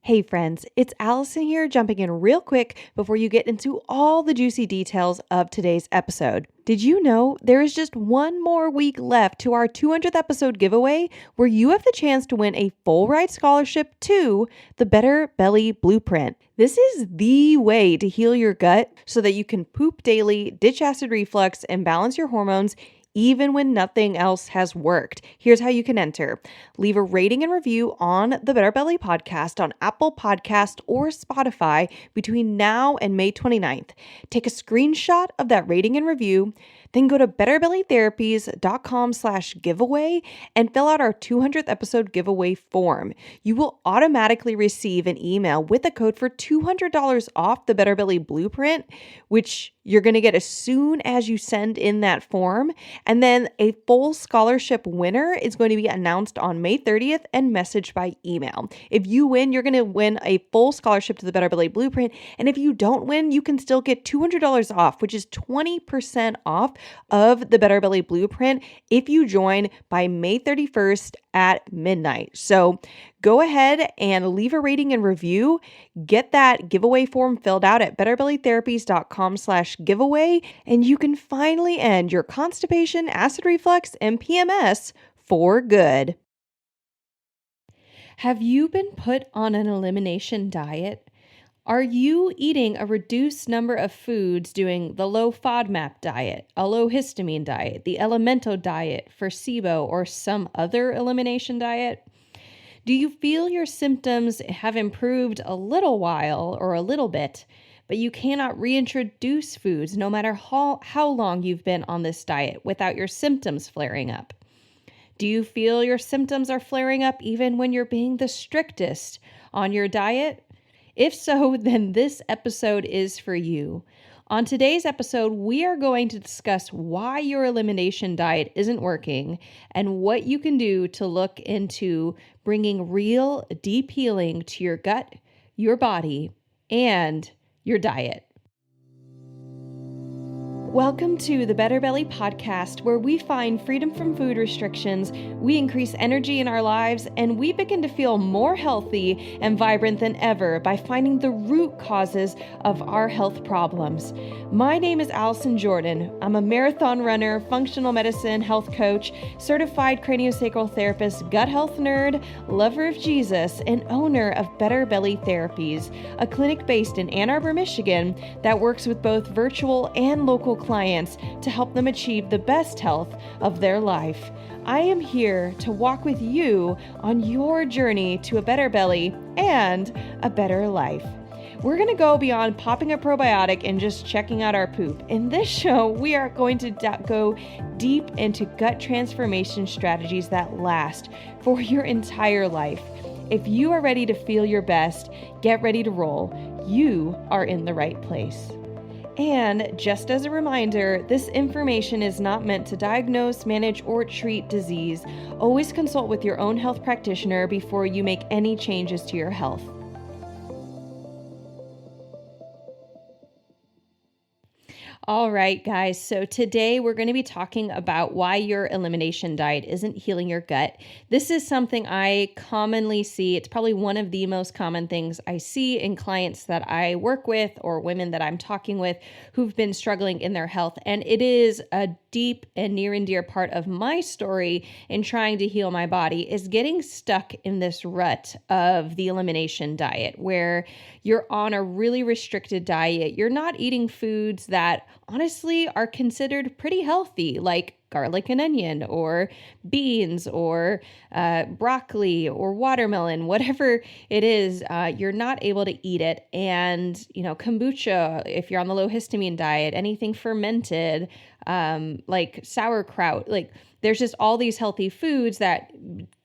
Hey friends, it's Allison here, jumping in real quick before you get into all the juicy details of today's episode. Did you know there is just one more week left to our 200th episode giveaway where you have the chance to win a full ride scholarship to the Better Belly Blueprint? This is the way to heal your gut so that you can poop daily, ditch acid reflux, and balance your hormones even when nothing else has worked. Here's how you can enter. Leave a rating and review on the Better Belly podcast on Apple Podcast or Spotify between now and May 29th. Take a screenshot of that rating and review, then go to betterbellytherapies.com/giveaway and fill out our 200th episode giveaway form. You will automatically receive an email with a code for $200 off the Better Belly Blueprint, which you're going to get as soon as you send in that form. And then a full scholarship winner is going to be announced on May 30th and messaged by email. If you win, you're going to win a full scholarship to the Better Belly Blueprint. And if you don't win, you can still get $200 off, which is 20% off of the Better Belly Blueprint if you join by May 31st at midnight. So go ahead and leave a rating and review. Get that giveaway form filled out at betterbellytherapies.com/giveaway, and you can finally end your constipation, acid reflux, and PMS for good. Have you been put on an elimination diet? Are you eating a reduced number of foods, doing the low FODMAP diet, a low histamine diet, the Elemento diet for SIBO, or some other elimination diet? Do you feel your symptoms have improved a little while or a little bit, but you cannot reintroduce foods no matter how long you've been on this diet without your symptoms flaring up? Do you feel your symptoms are flaring up even when you're being the strictest on your diet? If so, then this episode is for you. On today's episode, we are going to discuss why your elimination diet isn't working and what you can do to look into bringing real, deep healing to your gut, your body, and your diet. Welcome to the Better Belly podcast, where we find freedom from food restrictions, we increase energy in our lives, and we begin to feel more healthy and vibrant than ever by finding the root causes of our health problems. My name is Allison Jordan. I'm a marathon runner, functional medicine health coach, certified craniosacral therapist, gut health nerd, lover of Jesus, and owner of Better Belly Therapies, a clinic based in Ann Arbor, Michigan that works with both virtual and local clients to help them achieve the best health of their life. I am here to walk with you on your journey to a better belly and a better life. We're going to go beyond popping a probiotic and just checking out our poop. In this show, we are going to go deep into gut transformation strategies that last for your entire life. If you are ready to feel your best, get ready to roll. You are in the right place. And just as a reminder, this information is not meant to diagnose, manage, or treat disease. Always consult with your own health practitioner before you make any changes to your health. All right, guys. So today we're going to be talking about why your elimination diet isn't healing your gut. This is something I commonly see. It's probably one of the most common things I see in clients that I work with or women that I'm talking with who've been struggling in their health. And it is a deep and near and dear part of my story in trying to heal my body, is getting stuck in this rut of the elimination diet where you're on a really restricted diet. You're not eating foods that honestly are considered pretty healthy, like garlic and onion or beans or broccoli or watermelon, whatever it is, you're not able to eat it. And, kombucha, if you're on the low histamine diet, anything fermented, like sauerkraut, like there's just all these healthy foods that,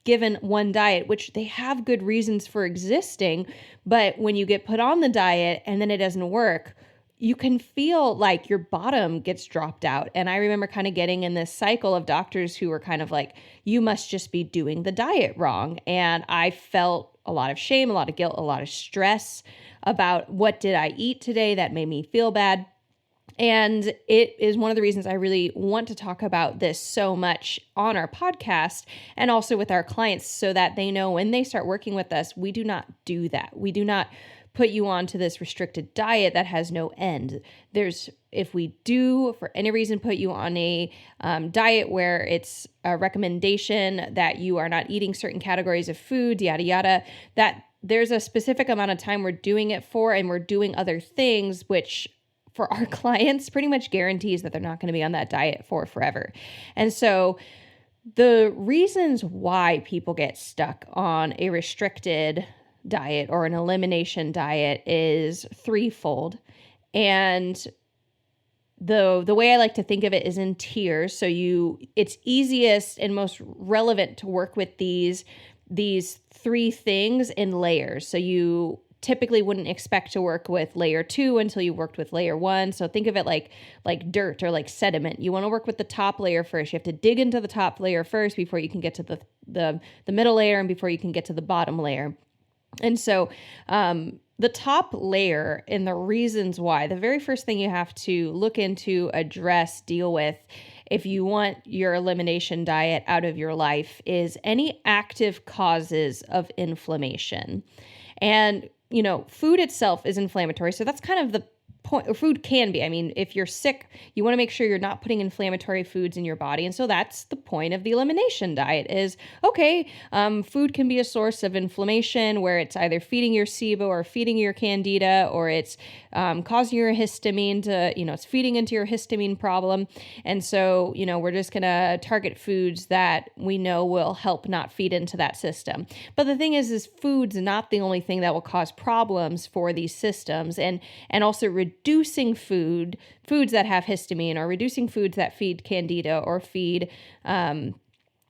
given one diet, which they have good reasons for existing, but when you get put on the diet and then it doesn't work, you can feel like your bottom gets dropped out. And I remember kind of getting in this cycle of doctors who were kind of like, you must just be doing the diet wrong. And I felt a lot of shame, a lot of guilt, a lot of stress about what did I eat today that made me feel bad. And it is one of the reasons I really want to talk about this so much on our podcast and also with our clients, so that they know when they start working with us, we do not do that. We do not put you onto this restricted diet that has no end. If we do for any reason put you on a diet where it's a recommendation that you are not eating certain categories of food, yada, yada, that there's a specific amount of time we're doing it for, and we're doing other things, which for our clients pretty much guarantees that they're not going to be on that diet for forever. And so the reasons why people get stuck on a restricted diet or an elimination diet is threefold. And the way I like to think of it is in tiers. So it's easiest and most relevant to work with these three things in layers. So you typically wouldn't expect to work with layer 2 until you worked with layer 1. So think of it like dirt or like sediment. You want to work with the top layer first. You have to dig into the top layer first before you can get to the middle layer and before you can get to the bottom layer. And so the top layer and the reasons why, the very first thing you have to look into, address, deal with if you want your elimination diet out of your life is any active causes of inflammation. And food itself is inflammatory. So that's kind of the point. Food can be. I mean, if you're sick, you want to make sure you're not putting inflammatory foods in your body. And so that's the point of the elimination diet is, okay, food can be a source of inflammation where it's either feeding your SIBO or feeding your candida, or it's causing your histamine to, it's feeding into your histamine problem. And so, we're just going to target foods that we know will help not feed into that system. But the thing is food's not the only thing that will cause problems for these systems. And also reducing foods that have histamine, or reducing foods that feed candida or feed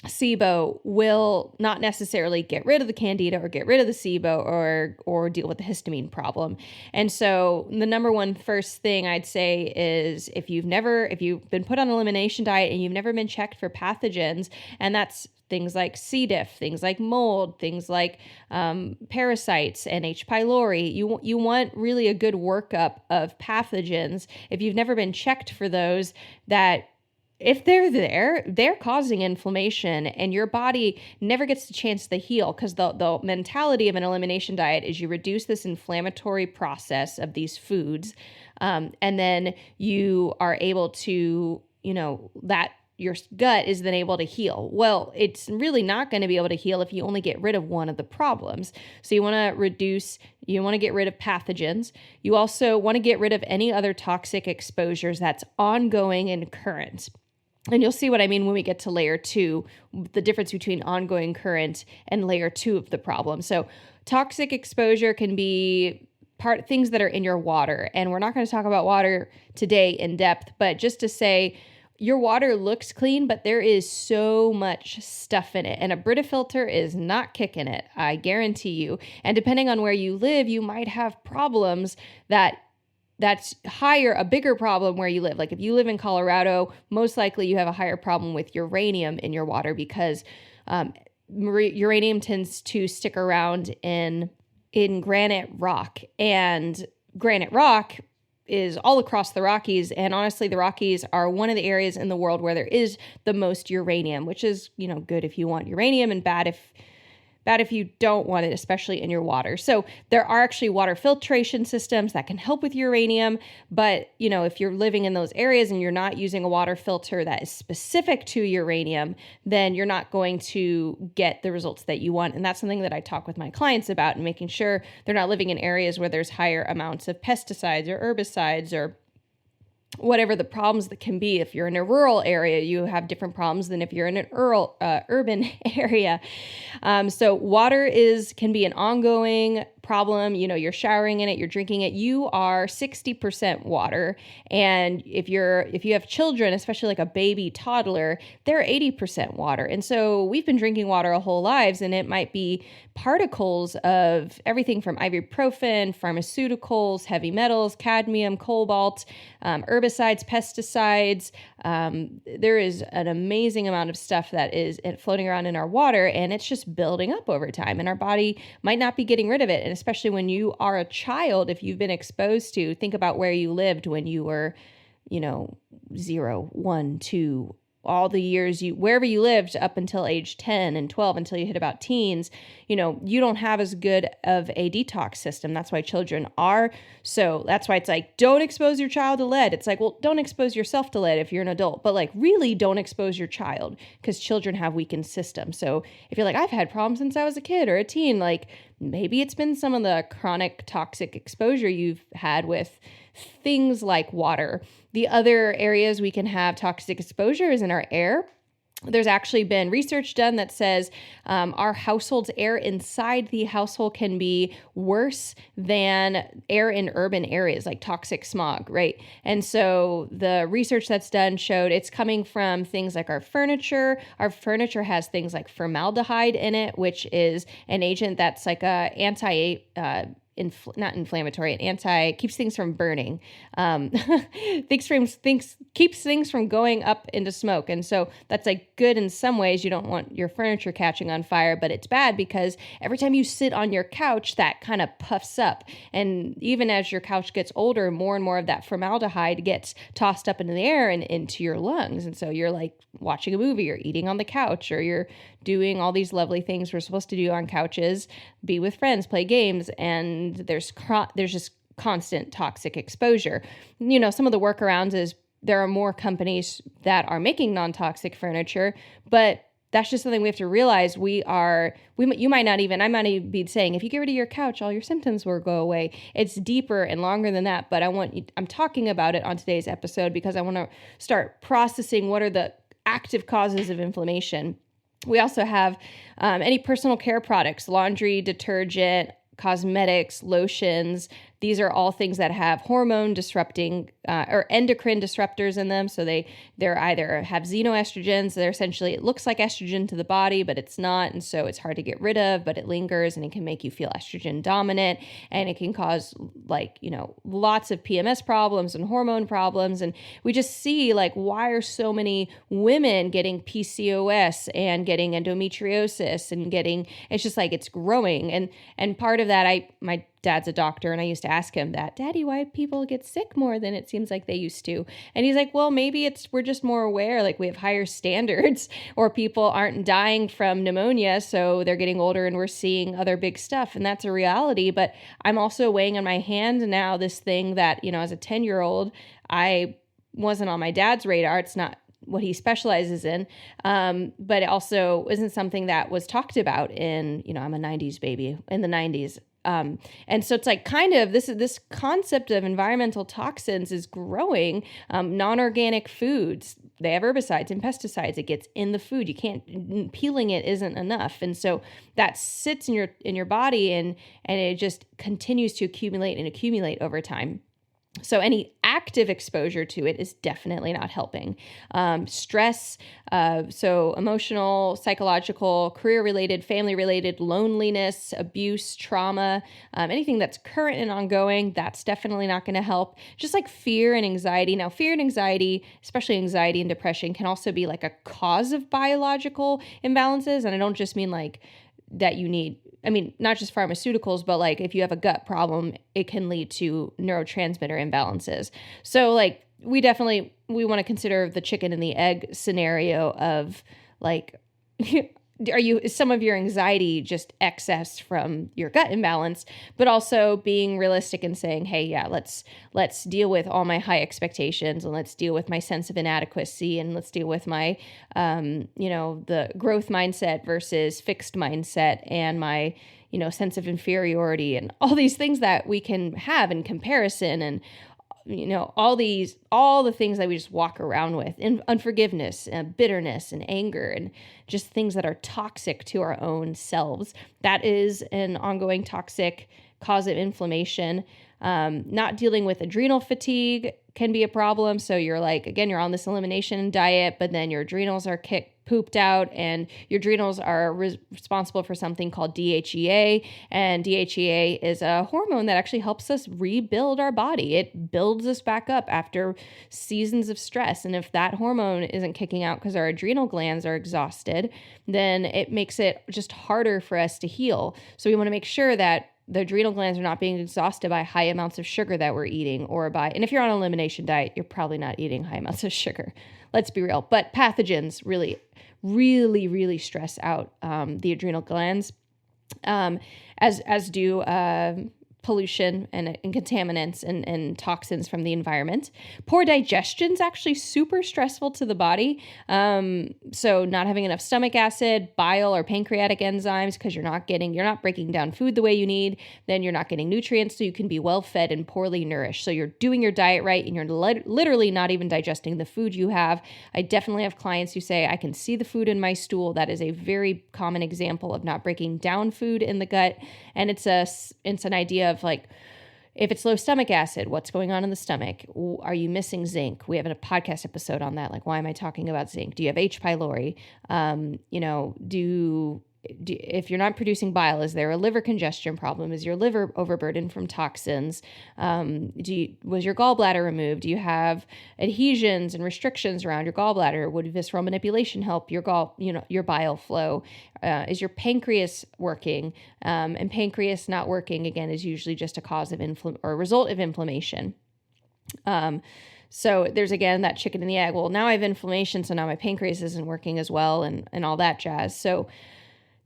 SIBO will not necessarily get rid of the candida or get rid of the SIBO or deal with the histamine problem. And so the number one first thing I'd say is if you've been put on an elimination diet and you've never been checked for pathogens, and that's things like C. diff, things like mold, things like parasites and H. pylori. You want really a good workup of pathogens. If you've never been checked for those, that if they're there, they're causing inflammation, and your body never gets the chance to heal, because the mentality of an elimination diet is you reduce this inflammatory process of these foods, and then you are able to, that your gut is then able to heal. Well, it's really not going to be able to heal if you only get rid of one of the problems. So you want to get rid of pathogens. You also want to get rid of any other toxic exposures that's ongoing and current. And you'll see what I mean when we get to layer 2, the difference between ongoing, current, and layer 2 of the problem. So toxic exposure can be things that are in your water. And we're not going to talk about water today in depth, but just to say, your water looks clean, but there is so much stuff in it. And a Brita filter is not kicking it, I guarantee you. And depending on where you live, you might have problems that's a bigger problem where you live. Like if you live in Colorado, most likely you have a higher problem with uranium in your water, because uranium tends to stick around in granite rock. And granite rock is all across the Rockies. And honestly, the Rockies are one of the areas in the world where there is the most uranium, which is, good if you want uranium, and bad if you don't want it, especially in your water. So there are actually water filtration systems that can help with uranium. But, if you're living in those areas and you're not using a water filter that is specific to uranium, then you're not going to get the results that you want. And that's something that I talk with my clients about, and making sure they're not living in areas where there's higher amounts of pesticides or herbicides or whatever the problems that can be. If you're in a rural area, you have different problems than if you're in an urban area. So water can be an ongoing problem. You're showering in it, you're drinking it. You are 60% water. And if you have children, especially like a baby toddler, they're 80% water. And so we've been drinking water our whole lives, and it might be particles of everything from ibuprofen, pharmaceuticals, heavy metals, cadmium, cobalt, herbicides, pesticides. There is an amazing amount of stuff that is floating around in our water, and it's just building up over time, and our body might not be getting rid of it. And especially when you are a child, if you've been exposed to, think about where you lived when you were 0, 1, 2, all the years wherever you lived up until age 10 and 12, until you hit about teens, you don't have as good of a detox system. That's why children are. So that's why it's like, don't expose your child to lead. It's like, well, don't expose yourself to lead if you're an adult, but like really don't expose your child, because children have weakened systems. So if you're like, I've had problems since I was a kid or a teen, like maybe it's been some of the chronic toxic exposure you've had with things like water. The other areas we can have toxic exposure is in our air. There's actually been research done that says our household's air inside the household can be worse than air in urban areas, like toxic smog, right? And so the research that's done showed it's coming from things like our furniture. Our furniture has things like formaldehyde in it, which is an agent that's like a not inflammatory, keeps things from burning, keeps things from going up into smoke. And so that's like good in some ways. You don't want your furniture catching on fire, but it's bad because every time you sit on your couch, that kind of puffs up. And even as your couch gets older, more and more of that formaldehyde gets tossed up into the air and into your lungs. And so you're like watching a movie, or eating on the couch, or you're doing all these lovely things we're supposed to do on couches, be with friends, play games, and there's just constant toxic exposure. Some of the workarounds is there are more companies that are making non-toxic furniture, but that's just something we have to realize. I might not even be saying, if you get rid of your couch, all your symptoms will go away. It's deeper and longer than that, but I'm talking about it on today's episode because I want to start processing what are the active causes of inflammation. We also have any personal care products, laundry, detergent, cosmetics, lotions. These are all things that have hormone disrupting or endocrine disruptors in them. So they're either have xenoestrogens. They're essentially, it looks like estrogen to the body, but it's not. And so it's hard to get rid of, but it lingers and it can make you feel estrogen dominant. And it can cause lots of PMS problems and hormone problems. And we just see why are so many women getting PCOS and getting endometriosis and it's just it's growing. And part of that, my dad's a doctor, and I used to ask him that, Daddy, why people get sick more than it seems like they used to? And he's like, well, maybe we're just more aware, we have higher standards, or people aren't dying from pneumonia, so they're getting older and we're seeing other big stuff. And that's a reality. But I'm also weighing on my hand now this thing that, as a 10-year-old, I wasn't on my dad's radar. It's not what he specializes in, but it also isn't something that was talked about in, I'm a 90s baby, in the 90s. And so it's this concept of environmental toxins is growing. Non-organic foods, they have herbicides and pesticides. It gets in the food. Peeling it isn't enough. And so that sits in your body and it just continues to accumulate over time. So any active exposure to it is definitely not helping. Stress, so emotional, psychological, career-related, family-related, loneliness, abuse, trauma, anything that's current and ongoing, that's definitely not going to help. Just like fear and anxiety. Now, fear and anxiety, especially anxiety and depression, can also be a cause of biological imbalances. And I don't just mean that you need, not just pharmaceuticals, but if you have a gut problem, it can lead to neurotransmitter imbalances. So we want to consider the chicken and the egg scenario of is some of your anxiety just excess from your gut imbalance, but also being realistic and saying, hey, yeah, let's deal with all my high expectations, and let's deal with my sense of inadequacy, and let's deal with my, the growth mindset versus fixed mindset, and my, sense of inferiority, and all these things that we can have in comparison, and all the things that we just walk around with, and unforgiveness and bitterness and anger and just things that are toxic to our own selves. That is an ongoing toxic cause of inflammation. Not dealing with adrenal fatigue can be a problem. So you're you're on this elimination diet, but then your adrenals are pooped out, and your adrenals are responsible for something called DHEA. And DHEA is a hormone that actually helps us rebuild our body. It builds us back up after seasons of stress. And if that hormone isn't kicking out because our adrenal glands are exhausted, then it makes it just harder for us to heal. So we want to make sure that the adrenal glands are not being exhausted by high amounts of sugar that we're eating and if you're on an elimination diet, you're probably not eating high amounts of sugar. Let's be real. But pathogens really, really, really stress out the adrenal glands, as do pollution and contaminants and toxins from the environment. Poor digestion is actually super stressful to the body. So not having enough stomach acid, bile, or pancreatic enzymes because you're not breaking down food the way you need. Then you're not getting nutrients, so you can be well fed and poorly nourished. So you're doing your diet right, and you're literally not even digesting the food you have. I definitely have clients who say, I can see the food in my stool. That is a very common example of not breaking down food in the gut. And it's an idea of like, if it's low stomach acid, what's going on in the stomach? Are you missing zinc? We have a podcast episode on that. Like, why am I talking about zinc? Do you have H. pylori? If you're not producing bile, is there a liver congestion problem? Is your liver overburdened from toxins? Was your gallbladder removed? Do you have adhesions and restrictions around your gallbladder? Would visceral manipulation help your bile flow? Is your pancreas working? And pancreas not working, again, is usually just a cause of or a result of inflammation. So there's, again, that chicken and the egg. Well, now I have inflammation, so now my pancreas isn't working as well and all that jazz. So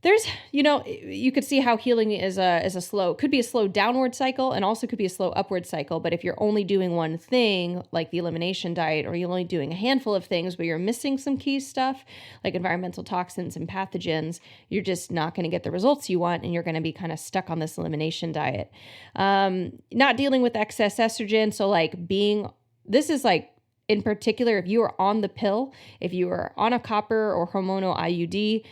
there's, you could see how healing could be a slow downward cycle and also could be a slow upward cycle. But if you're only doing one thing, like the elimination diet, or you're only doing a handful of things, but you're missing some key stuff like environmental toxins and pathogens, you're just not going to get the results you want. And you're going to be kind of stuck on this elimination diet. Not dealing with excess estrogen. So this is like, in particular, if you are on the pill, if you are on a copper or hormonal IUD,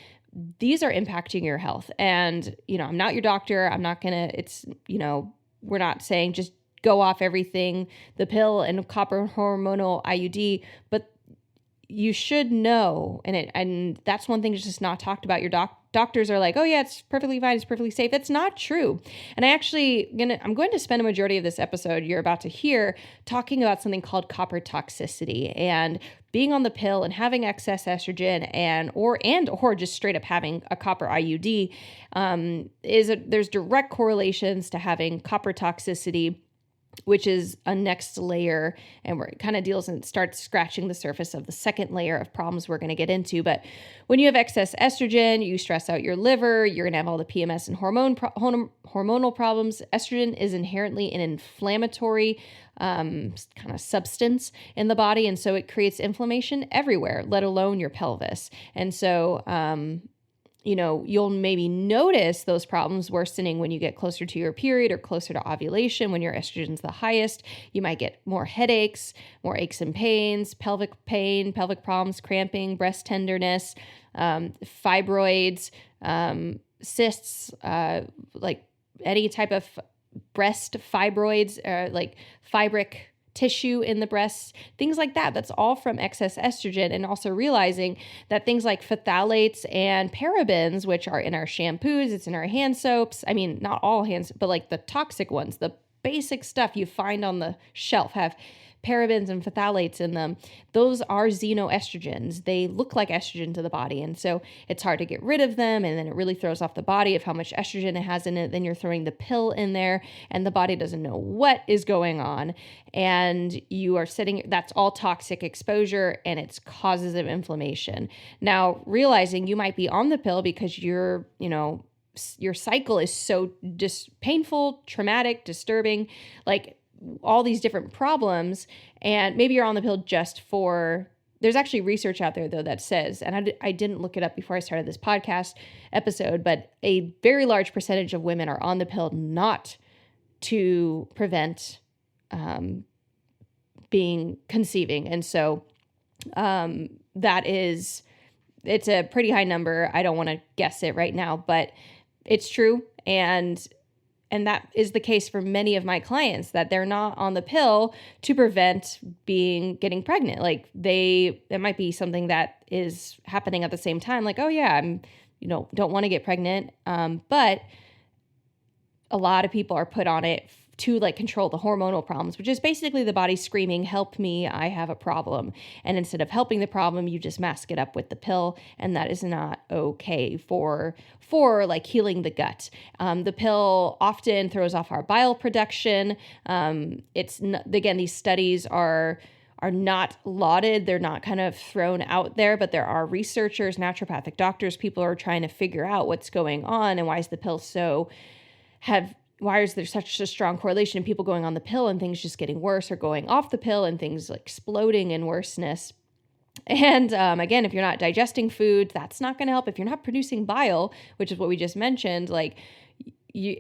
these are impacting your health. And, I'm not your doctor. I'm not going to, we're not saying just go off everything, the pill and copper hormonal IUD, but you should know. And that's one thing that's just not talked about. Your doctors are like, oh yeah, it's perfectly fine. It's perfectly safe. That's not true. And I'm going to spend a majority of this episode you're about to hear talking about something called copper toxicity, and being on the pill and having excess estrogen or just straight up having a copper IUD there's direct correlations to having copper toxicity, which is a next layer, and where it kind of deals and starts scratching the surface of the second layer of problems we're going to get into. But when you have excess estrogen, you stress out your liver, you're going to have all the PMS and hormonal problems. Estrogen is inherently an inflammatory kind of substance in the body, and so it creates inflammation everywhere, let alone your pelvis. And so you'll maybe notice those problems worsening when you get closer to your period or closer to ovulation. When your estrogen's the highest, you might get more headaches, more aches and pains, pelvic pain, pelvic problems, cramping, breast tenderness, fibroids, cysts, like any type of breast fibroids, like fibric tissue in the breasts, things like that. That's all from excess estrogen. And also realizing that things like phthalates and parabens, which are in our shampoos, it's in our hand soaps. I mean, not all hands, but like the toxic ones, the basic stuff you find on the shelf have parabens and phthalates in them. Those are xenoestrogens. They look like estrogen to the body. And so it's hard to get rid of them. And then it really throws off the body of how much estrogen it has in it. Then you're throwing the pill in there and the body doesn't know what is going on. And you are that's all toxic exposure, and it's causes of inflammation. Now, realizing you might be on the pill because your cycle is so just painful, traumatic, disturbing, like all these different problems, and maybe you're on the pill just for, there's actually research out there though that says, and I didn't look it up before I started this podcast episode, but a very large percentage of women are on the pill not to prevent conceiving. And so it's a pretty high number. I don't want to guess it right now, but it's true. And that is the case for many of my clients, that they're not on the pill to prevent getting pregnant. Like it might be something that is happening at the same time. Like, oh yeah, I'm, don't want to get pregnant. But a lot of people are put on it to like control the hormonal problems, which is basically the body screaming, help me, I have a problem. And instead of helping the problem, you just mask it up with the pill. And that is not okay for like healing the gut. The pill often throws off our bile production. Again, these studies are not lauded. They're not kind of thrown out there, but there are researchers, naturopathic doctors, people are trying to figure out what's going on and why is the pill why is there such a strong correlation in people going on the pill and things just getting worse, or going off the pill and things like exploding in worseness. And again, if you're not digesting food, that's not going to help. If you're not producing bile, which is what we just mentioned, like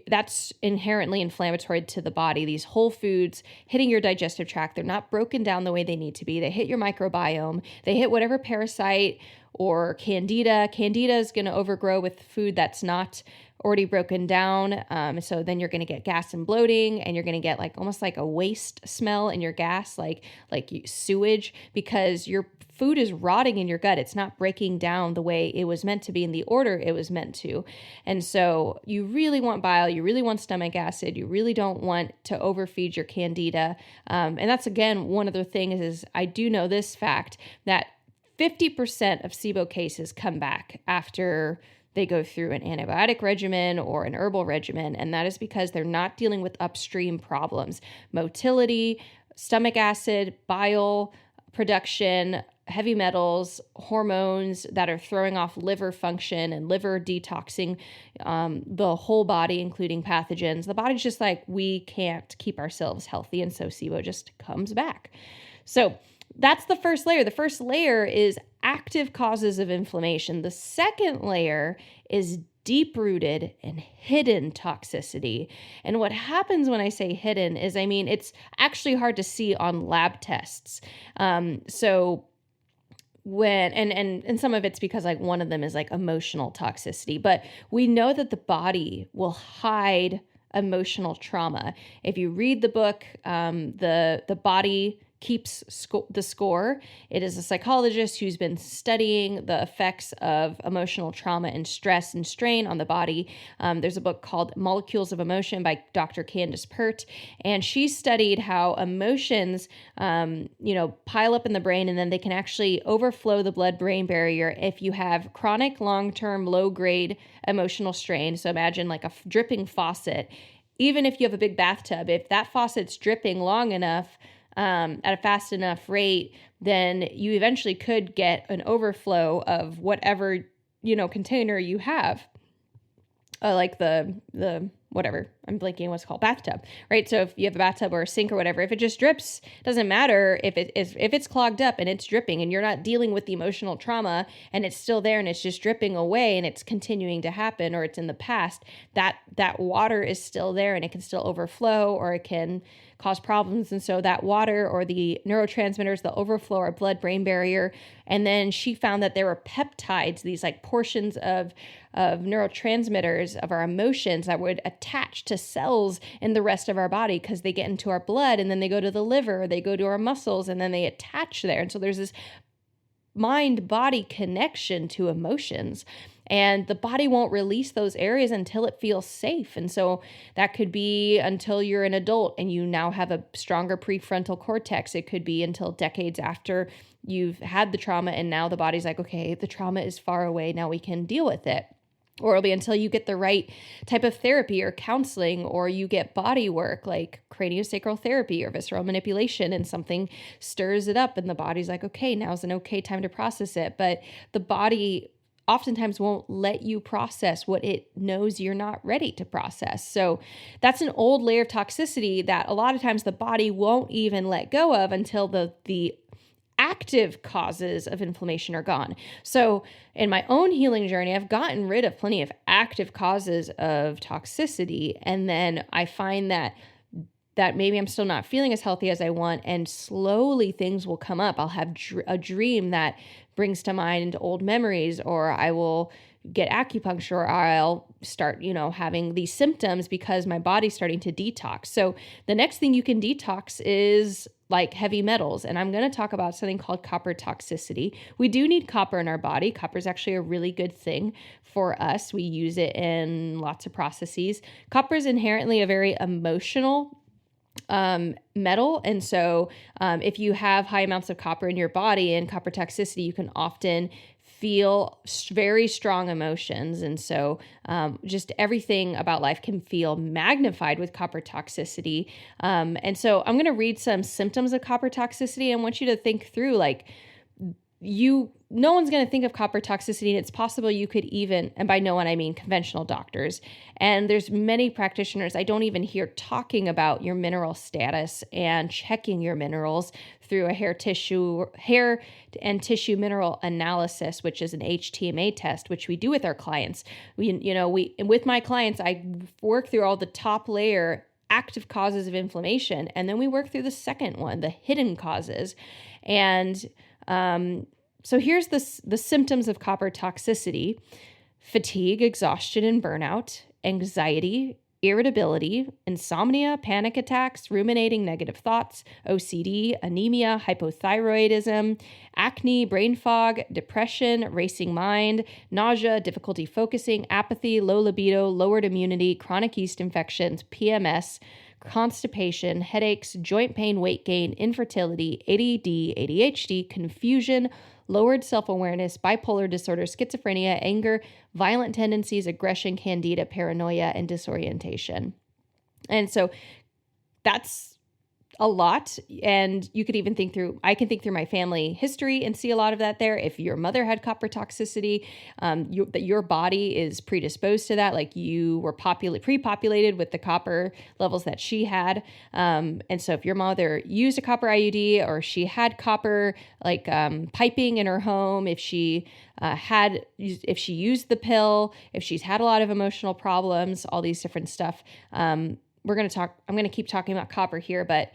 that's inherently inflammatory to the body. These whole foods hitting your digestive tract, they're not broken down the way they need to be. They hit your microbiome. They hit whatever parasite or candida. Candida is going to overgrow with food that's not already broken down. So then you're going to get gas and bloating, and you're going to get like almost like a waste smell in your gas, like sewage, because your food is rotting in your gut. It's not breaking down the way it was meant to be in the order it was meant to. And so you really want bile, you really want stomach acid, you really don't want to overfeed your candida. And that's, again, one of the things is I do know this fact that 50% of SIBO cases come back after they go through an antibiotic regimen or an herbal regimen, and that is because they're not dealing with upstream problems: motility, stomach acid, bile production, heavy metals, hormones that are throwing off liver function and liver detoxing the whole body, including pathogens. The body's just like, we can't keep ourselves healthy, and so SIBO just comes back. So that's the first layer. The first layer is active causes of inflammation. The second layer is deep-rooted and hidden toxicity. And what happens when I say hidden is, it's actually hard to see on lab tests. So when, and some of it's because like one of them is like emotional toxicity, but we know that the body will hide emotional trauma. If you read the book, the Body Keeps the Score, it is a psychologist who's been studying the effects of emotional trauma and stress and strain on the body. There's a book called Molecules of Emotion by Dr. Candace Pert, and she studied how emotions, pile up in the brain, and then they can actually overflow the blood-brain barrier if you have chronic, long-term, low-grade emotional strain. So imagine like a dripping faucet. Even if you have a big bathtub, if that faucet's dripping long enough, at a fast enough rate, then you eventually could get an overflow of whatever, container you have, like the whatever, I'm blanking what's called, bathtub, right? So if you have a bathtub or a sink or whatever, if it just drips, doesn't matter if it's clogged up and it's dripping and you're not dealing with the emotional trauma and it's still there and it's just dripping away and it's continuing to happen, or it's in the past, that water is still there and it can still overflow or it can cause problems. And so that water or the neurotransmitters, the overflow our blood-brain barrier. And then she found that there were peptides, these like portions of neurotransmitters of our emotions that would attach to cells in the rest of our body because they get into our blood and then they go to the liver, they go to our muscles, and then they attach there. And so there's this mind-body connection to emotions. And the body won't release those areas until it feels safe. And so that could be until you're an adult and you now have a stronger prefrontal cortex. It could be until decades after you've had the trauma and now the body's like, okay, the trauma is far away, now we can deal with it. Or it'll be until you get the right type of therapy or counseling, or you get body work like craniosacral therapy or visceral manipulation, and something stirs it up and the body's like, okay, now's an okay time to process it. But the body oftentimes won't let you process what it knows you're not ready to process. So that's an old layer of toxicity that a lot of times the body won't even let go of until the active causes of inflammation are gone. So in my own healing journey, I've gotten rid of plenty of active causes of toxicity. And then I find that maybe I'm still not feeling as healthy as I want, and slowly things will come up. I'll have a dream that brings to mind old memories, or I will get acupuncture, or I'll start, having these symptoms because my body's starting to detox. So the next thing you can detox is like heavy metals. And I'm going to talk about something called copper toxicity. We do need copper in our body. Copper is actually a really good thing for us. We use it in lots of processes. Copper is inherently a very emotional metal. And so if you have high amounts of copper in your body and copper toxicity, you can often feel very strong emotions. And so just everything about life can feel magnified with copper toxicity. And so I'm going to read some symptoms of copper toxicity. And I want you to think through, like, no one's going to think of copper toxicity, and it's possible you could even, and by no one I mean conventional doctors, and there's many practitioners I don't even hear talking about your mineral status and checking your minerals through a hair and tissue mineral analysis, which is an HTMA test, which we do with our clients. With my clients, I work through all the top layer active causes of inflammation, and then we work through the second one, the hidden causes. And so here's the symptoms of copper toxicity: fatigue, exhaustion, and burnout, anxiety, irritability, insomnia, panic attacks, ruminating negative thoughts, OCD, anemia, hypothyroidism, acne, brain fog, depression, racing mind, nausea, difficulty focusing, apathy, low libido, lowered immunity, chronic yeast infections, PMS, constipation, headaches, joint pain, weight gain, infertility, ADD, ADHD, confusion, lowered self-awareness, bipolar disorder, schizophrenia, anger, violent tendencies, aggression, candida, paranoia, and disorientation. And so that's a lot. And you could even I can think through my family history and see a lot of that there. If your mother had copper toxicity, that your body is predisposed to that, like you were pre-populated with the copper levels that she had. And so if your mother used a copper IUD, or she had copper piping in her home, if she used the pill, if she's had a lot of emotional problems, all these different stuff, I'm going to keep talking about copper here, but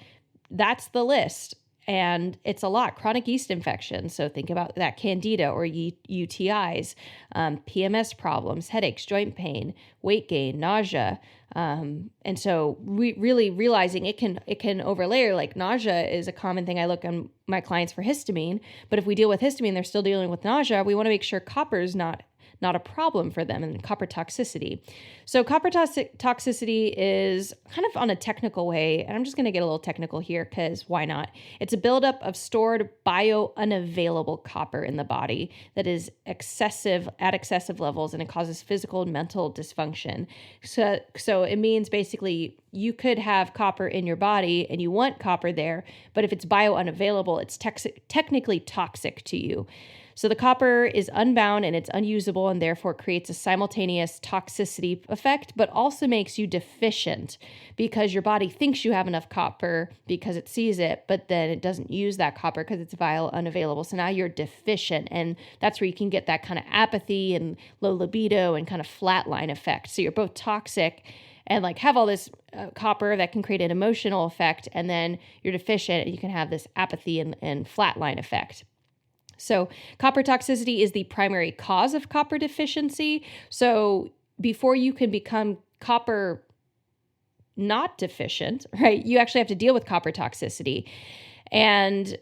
that's the list. And it's a lot. Chronic yeast infection. So think about that: candida or UTIs, PMS problems, headaches, joint pain, weight gain, nausea. And so we really realizing it can overlayer. Like nausea is a common thing. I look on my clients for histamine, but if we deal with histamine, they're still dealing with nausea. We want to make sure copper is not a problem for them, and copper toxicity. So copper toxicity is kind of on a technical way, and I'm just going to get a little technical here because why not? It's a buildup of stored biounavailable copper in the body that is excessive levels, and it causes physical and mental dysfunction. So it means basically you could have copper in your body and you want copper there, but if it's biounavailable, it's technically toxic to you. So the copper is unbound and it's unusable, and therefore creates a simultaneous toxicity effect, but also makes you deficient because your body thinks you have enough copper because it sees it, but then it doesn't use that copper because it's unavailable. So now you're deficient, and that's where you can get that kind of apathy and low libido and kind of flatline effect. So you're both toxic and have all this copper that can create an emotional effect, and then you're deficient and you can have this apathy and flatline effect. So copper toxicity is the primary cause of copper deficiency. So before you can become copper not deficient, right, you actually have to deal with copper toxicity. And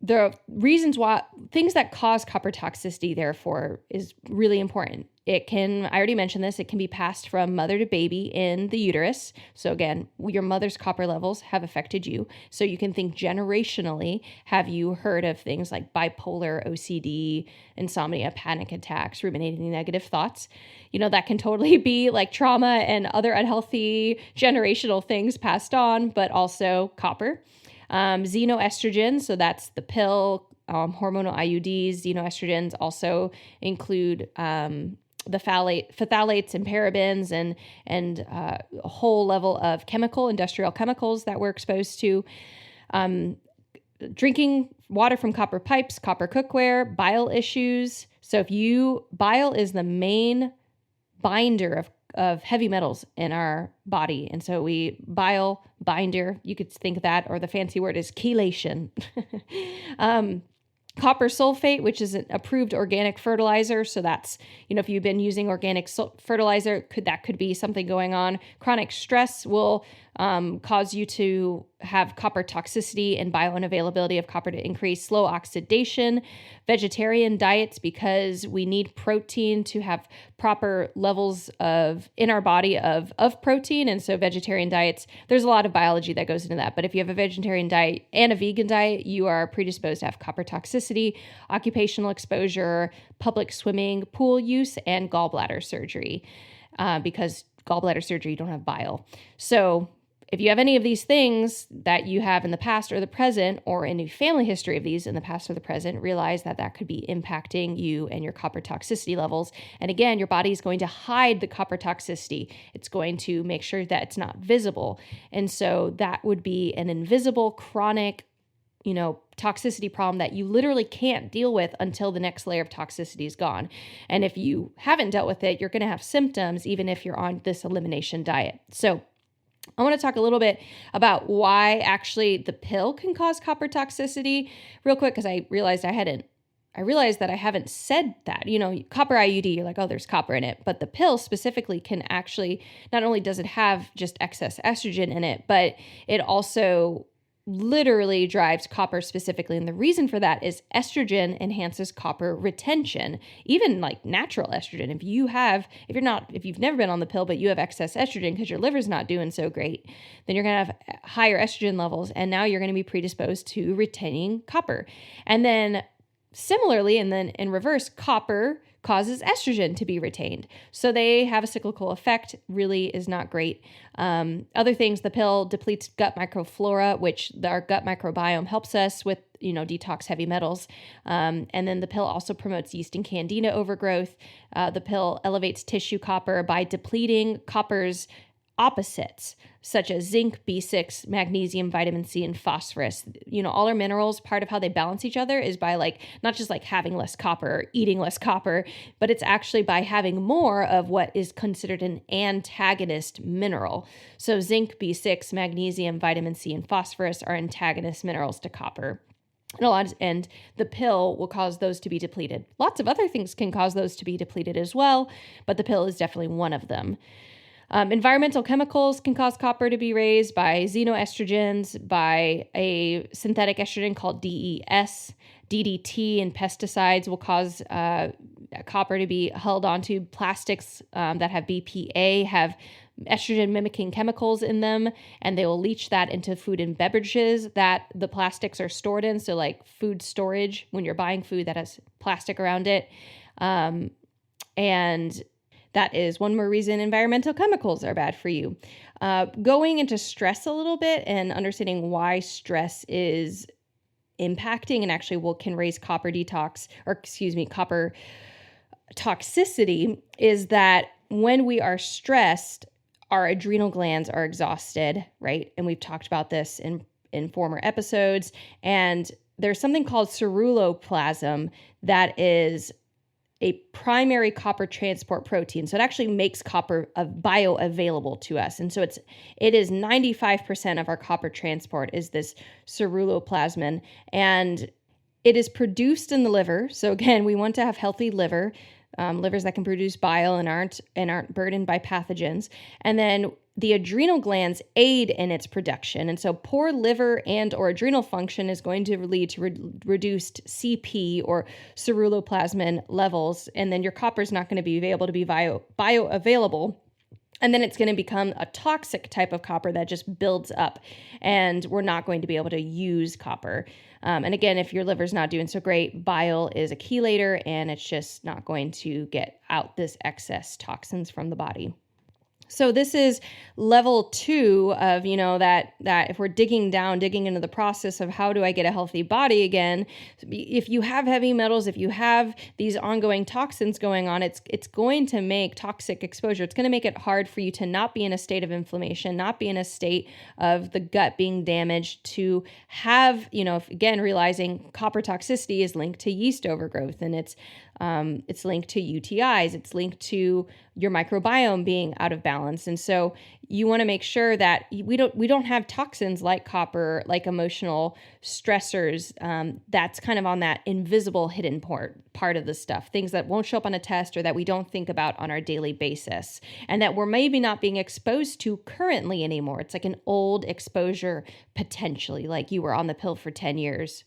the reasons why, things that cause copper toxicity, therefore, is really important. I already mentioned this, it can be passed from mother to baby in the uterus. So again, your mother's copper levels have affected you. So you can think generationally, have you heard of things like bipolar, OCD, insomnia, panic attacks, ruminating negative thoughts? That can totally be like trauma and other unhealthy generational things passed on, but also copper. Xenoestrogen, so that's the pill, hormonal IUDs. Xenoestrogens also include the phthalates and parabens and a whole level of industrial chemicals that we're exposed to. Drinking water from copper pipes, copper cookware, bile issues. So bile is the main binder of heavy metals in our body. And so bile binder, you could think of that, or the fancy word is chelation. Copper sulfate, which is an approved organic fertilizer. So that's, if you've been using organic fertilizer, that could be something going on. Chronic stress will cause you to have copper toxicity and biounavailability of copper to increase. Slow oxidation, vegetarian diets, because we need protein to have proper levels in our body of protein. And so vegetarian diets, there's a lot of biology that goes into that. But if you have a vegetarian diet and a vegan diet, you are predisposed to have copper toxicity, occupational exposure, public swimming pool use, and gallbladder surgery. Because gallbladder surgery, you don't have bile. So if you have any of these things that you have in the past or the present, or any family history of these in the past or the present, realize that that could be impacting you and your copper toxicity levels. And again, your body is going to hide the copper toxicity. It's going to make sure that it's not visible. And so that would be an invisible, chronic, toxicity problem that you literally can't deal with until the next layer of toxicity is gone. And if you haven't dealt with it, you're going to have symptoms even if you're on this elimination diet. So I want to talk a little bit about why actually the pill can cause copper toxicity real quick, because I realized that I haven't said that. Copper IUD, you're like, oh, there's copper in it. But the pill specifically can actually, not only does it have just excess estrogen in it, but it also literally drives copper specifically. And the reason for that is estrogen enhances copper retention, even like natural estrogen. If you've never been on the pill, but you have excess estrogen because your liver's not doing so great, then you're going to have higher estrogen levels. And now you're going to be predisposed to retaining copper. And then similarly, and then in reverse, copper causes estrogen to be retained. So they have a cyclical effect, really is not great. Other things, the pill depletes gut microflora, which our gut microbiome helps us with, detox heavy metals. And then the pill also promotes yeast and candida overgrowth. The pill elevates tissue copper by depleting copper's opposites, such as zinc, B6, magnesium, vitamin C, and phosphorus. All our minerals, part of how they balance each other is by not just having less copper or eating less copper, but it's actually by having more of what is considered an antagonist mineral. So zinc, B6, magnesium, vitamin C, and phosphorus are antagonist minerals to copper. And the pill will cause those to be depleted. Lots of other things can cause those to be depleted as well, but the pill is definitely one of them. Environmental chemicals can cause copper to be raised by xenoestrogens, by a synthetic estrogen called DES. DDT and pesticides will cause copper to be held onto. Plastics that have BPA have estrogen mimicking chemicals in them, and they will leach that into food and beverages that the plastics are stored in. So like food storage, when you're buying food that has plastic around it. And that is one more reason environmental chemicals are bad for you. Going into stress a little bit and understanding why stress is impacting and actually can raise copper toxicity is that when we are stressed, our adrenal glands are exhausted, right? And we've talked about this in former episodes. And there's something called ceruloplasmin that is a primary copper transport protein. So it actually makes copper bioavailable to us. And so it is 95% of our copper transport is this ceruloplasmin, and it is produced in the liver. So again, we want to have healthy livers that can produce bile and aren't burdened by pathogens. And then the adrenal glands aid in its production. And so poor liver and or adrenal function is going to lead to reduced CP or ceruloplasmin levels. And then your copper is not going to be able to be bioavailable. And then it's going to become a toxic type of copper that just builds up, and we're not going to be able to use copper. And again, if your liver's not doing so great, bile is a chelator, and it's just not going to get out this excess toxins from the body. So this is level 2 of, that if we're digging into the process of how do I get a healthy body again, if you have heavy metals, if you have these ongoing toxins going on, it's going to make toxic exposure. It's going to make it hard for you to not be in a state of inflammation, not be in a state of the gut being damaged, to have, again, realizing copper toxicity is linked to yeast overgrowth, and it's linked to UTIs. It's linked to your microbiome being out of balance. And so you want to make sure that we don't have toxins like copper, like emotional stressors. That's kind of on that invisible hidden part of the stuff, things that won't show up on a test or that we don't think about on our daily basis, and that we're maybe not being exposed to currently anymore. It's like an old exposure potentially, like you were on the pill for 10 years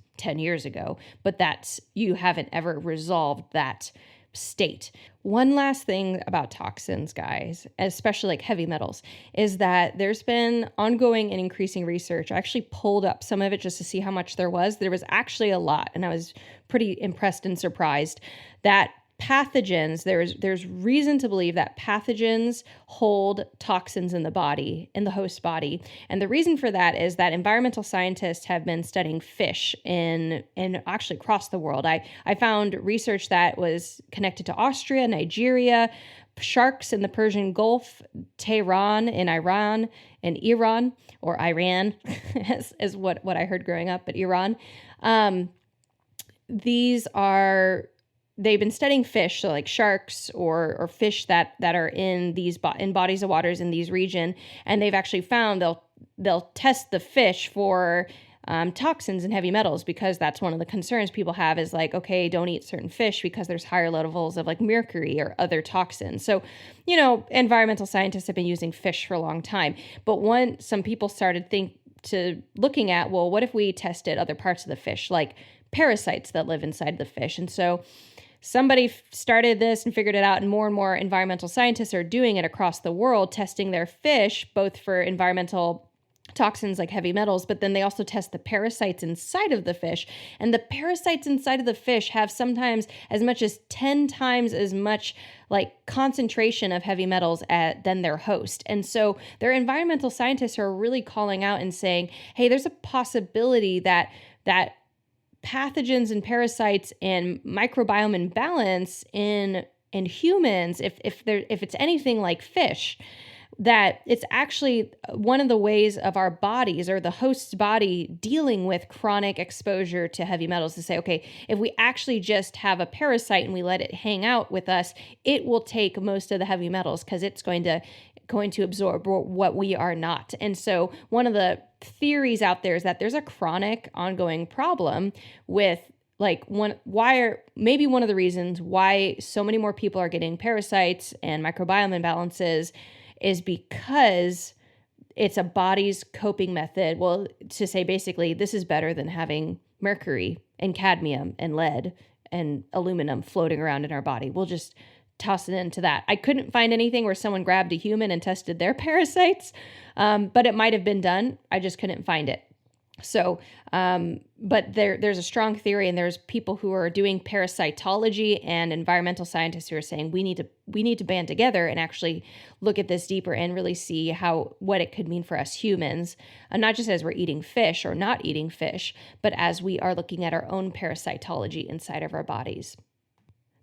ago, but you haven't ever resolved that state. One last thing about toxins, guys, especially like heavy metals, is that there's been ongoing and increasing research. I actually pulled up some of it just to see how much there was. There was actually a lot, and I was pretty impressed and surprised that pathogens, there's reason to believe that pathogens hold toxins in the body, in the host body. And the reason for that is that environmental scientists have been studying fish in actually across the world. I found research that was connected to Austria, Nigeria, sharks in the Persian Gulf, Tehran in Iran, and Iran, or Iran, is what I heard growing up, but Iran. They've been studying fish, so like sharks or fish that are in these in bodies of waters in these region, and they've actually found they'll test the fish for toxins and heavy metals, because that's one of the concerns people have is like, okay, don't eat certain fish because there's higher levels of like mercury or other toxins. So, environmental scientists have been using fish for a long time, but some people started looking at, well, what if we tested other parts of the fish, like parasites that live inside the fish? And so somebody started this and figured it out, and more environmental scientists are doing it across the world, testing their fish, both for environmental toxins like heavy metals, but then they also test the parasites inside of the fish. And the parasites inside of the fish have sometimes as much as 10 times as much like concentration of heavy metals than their host. And so their environmental scientists are really calling out and saying, hey, there's a possibility that pathogens and parasites and microbiome imbalance in humans, if it's anything like fish, that it's actually one of the ways of our bodies or the host's body dealing with chronic exposure to heavy metals, to say, okay, if we actually just have a parasite and we let it hang out with us, it will take most of the heavy metals because it's going to absorb what we are not. And so one of the theories out there is that there's a chronic ongoing problem with one of the reasons why so many more people are getting parasites and microbiome imbalances is because it's a body's coping method. Well, to say basically this is better than having mercury and cadmium and lead and aluminum floating around in our body. We'll just toss it into that. I couldn't find anything where someone grabbed a human and tested their parasites, but it might have been done. I just couldn't find it. So, but there's a strong theory, and there's people who are doing parasitology and environmental scientists who are saying we need to band together and actually look at this deeper and really see what it could mean for us humans, and not just as we're eating fish or not eating fish, but as we are looking at our own parasitology inside of our bodies.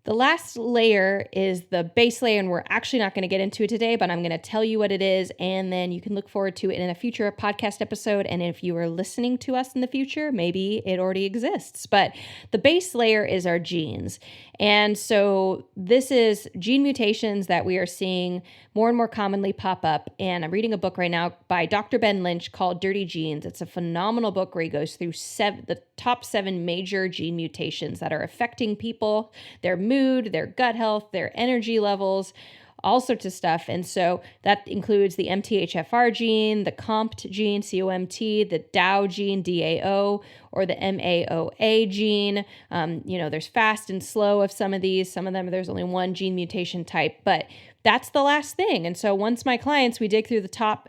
The last layer is the base layer, and we're actually not going to get into it today, but I'm going to tell you what it is, and then you can look forward to it in a future podcast episode. And if you are listening to us in the future, maybe it already exists. But the base layer is our genes. And so this is gene mutations that we are seeing more and more commonly pop up. And I'm reading a book right now by Dr. Ben Lynch called Dirty Genes. It's a phenomenal book where he goes through the top 7 major gene mutations that are affecting people, their mood, their gut health, their energy levels, all sorts of stuff. And so that includes the MTHFR gene, the COMT gene, COMT, the DAO gene, DAO, or the MAOA gene. There's fast and slow of some of these. Some of them, there's only one gene mutation type, but that's the last thing. And so once my clients, we dig through the top,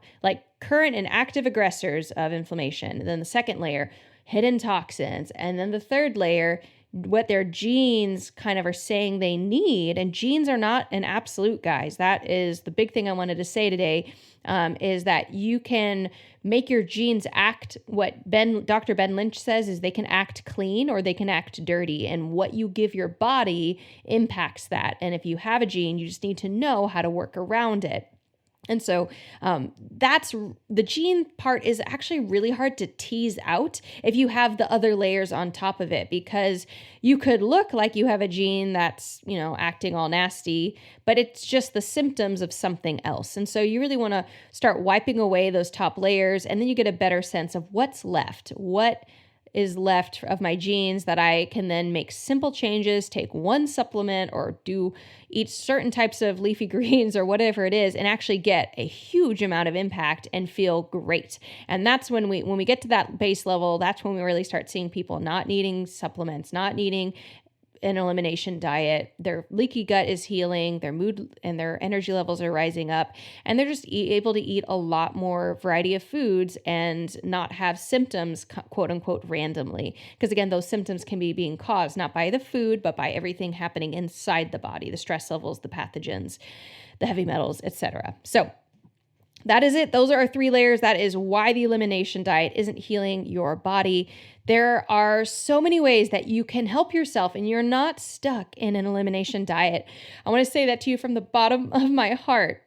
current and active aggressors of inflammation. And then the second layer, hidden toxins. And then the third layer, what their genes kind of are saying they need. And genes are not an absolute, guys. That is the big thing I wanted to say today, is that you can make your genes act. What Dr. Ben Lynch says is they can act clean or they can act dirty. And what you give your body impacts that. And if you have a gene, you just need to know how to work around it. And so that's the gene part is actually really hard to tease out if you have the other layers on top of it, because you could look like you have a gene that's, acting all nasty, but it's just the symptoms of something else. And so you really want to start wiping away those top layers, and then you get a better sense of what's left. What is left of my genes that I can then make simple changes, take one supplement or eat certain types of leafy greens or whatever it is, and actually get a huge amount of impact and feel great. And that's when we get to that base level, that's when we really start seeing people not needing supplements, not needing an elimination diet, their leaky gut is healing, their mood and their energy levels are rising up, and they're just able to eat a lot more variety of foods and not have symptoms, quote unquote, randomly. Because again, those symptoms can be being caused not by the food, but by everything happening inside the body, the stress levels, the pathogens, the heavy metals, etc. So that is it. Those are our 3 layers. That is why the elimination diet isn't healing your body. There are so many ways that you can help yourself and you're not stuck in an elimination diet. I want to say that to you from the bottom of my heart,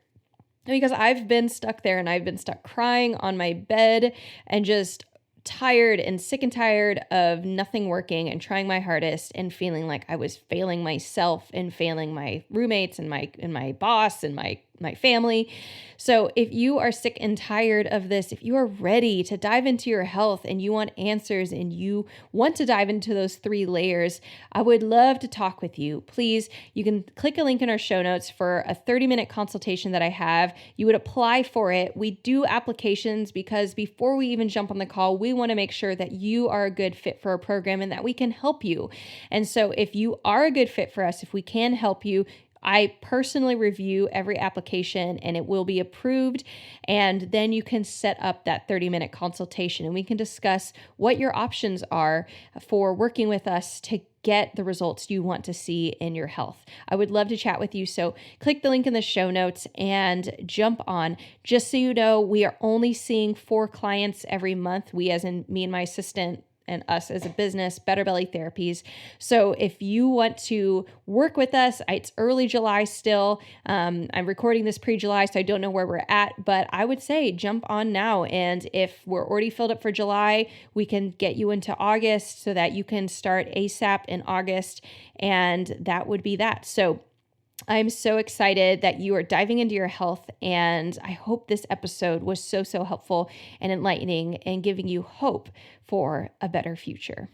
because I've been stuck there and I've been stuck crying on my bed and just tired and sick and tired of nothing working and trying my hardest and feeling like I was failing myself and failing my roommates and my boss and my family. So if you are sick and tired of this, if you are ready to dive into your health and you want answers and you want to dive into those 3 layers, I would love to talk with you. Please, you can click a link in our show notes for a 30-minute consultation that I have. You would apply for it. We do applications because before we even jump on the call, we want to make sure that you are a good fit for our program and that we can help you. And so if you are a good fit for us, if we can help you, I personally review every application and it will be approved. And then you can set up that 30-minute consultation and we can discuss what your options are for working with us to get the results you want to see in your health. I would love to chat with you. So click the link in the show notes and jump on. Just so you know, we are only seeing 4 clients every month. We, as in me and my assistant, and us as a business, Better Belly Therapies. So if you want to work with us, it's early July still. I'm recording this pre-July, so I don't know where we're at, but I would say jump on now. And if we're already filled up for July, we can get you into August so that you can start ASAP in August. And that would be that. So I'm so excited that you are diving into your health, and I hope this episode was so helpful and enlightening and giving you hope for a better future.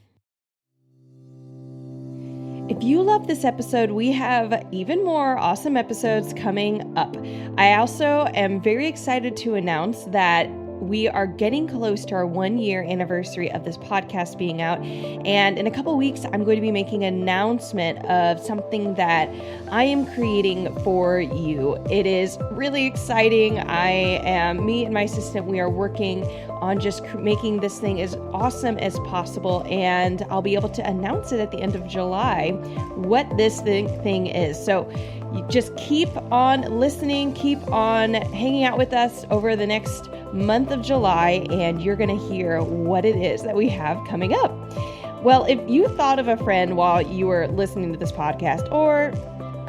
If you love this episode, we have even more awesome episodes coming up. I also am very excited to announce that we are getting close to our 1-year anniversary of this podcast being out. And in a couple weeks, I'm going to be making an announcement of something that I am creating for you. It is really exciting. Me and my assistant, we are working on just making this thing as awesome as possible. And I'll be able to announce it at the end of July, what this thing is. So you just keep on listening, keep on hanging out with us over the next month of July, and you're going to hear what it is that we have coming up. Well, if you thought of a friend while you were listening to this podcast, or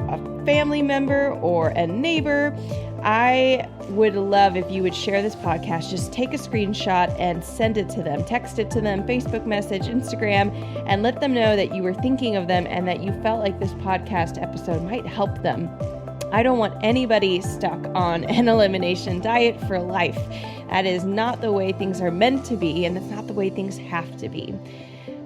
a family member or a neighbor, I would love if you would share this podcast. Just take a screenshot and send it to them. Text it to them, Facebook message, Instagram, and let them know that you were thinking of them and that you felt like this podcast episode might help them. I don't want anybody stuck on an elimination diet for life. That is not the way things are meant to be, and that's not the way things have to be.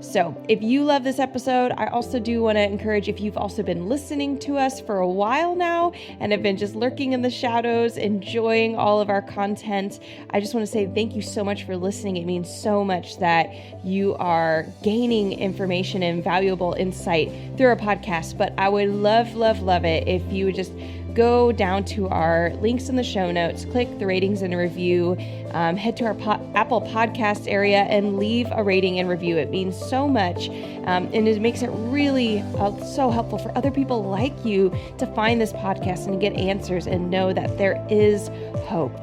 So if you love this episode, I also do want to encourage, if you've also been listening to us for a while now and have been just lurking in the shadows, enjoying all of our content, I just want to say thank you so much for listening. It means so much that you are gaining information and valuable insight through our podcast. But I would love it if you would just go down to our links in the show notes, click the ratings and review, head to our Apple Podcast area and leave a rating and review. It means so much, and it makes it really so helpful for other people like you to find this podcast and get answers and know that there is hope.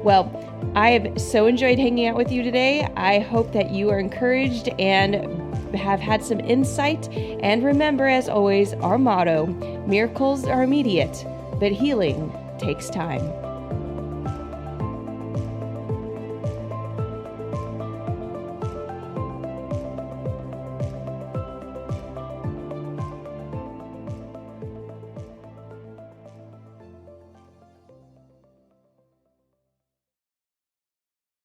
Well, I have so enjoyed hanging out with you today. I hope that you are encouraged and have had some insight. And remember, as always, our motto: miracles are immediate, but healing takes time.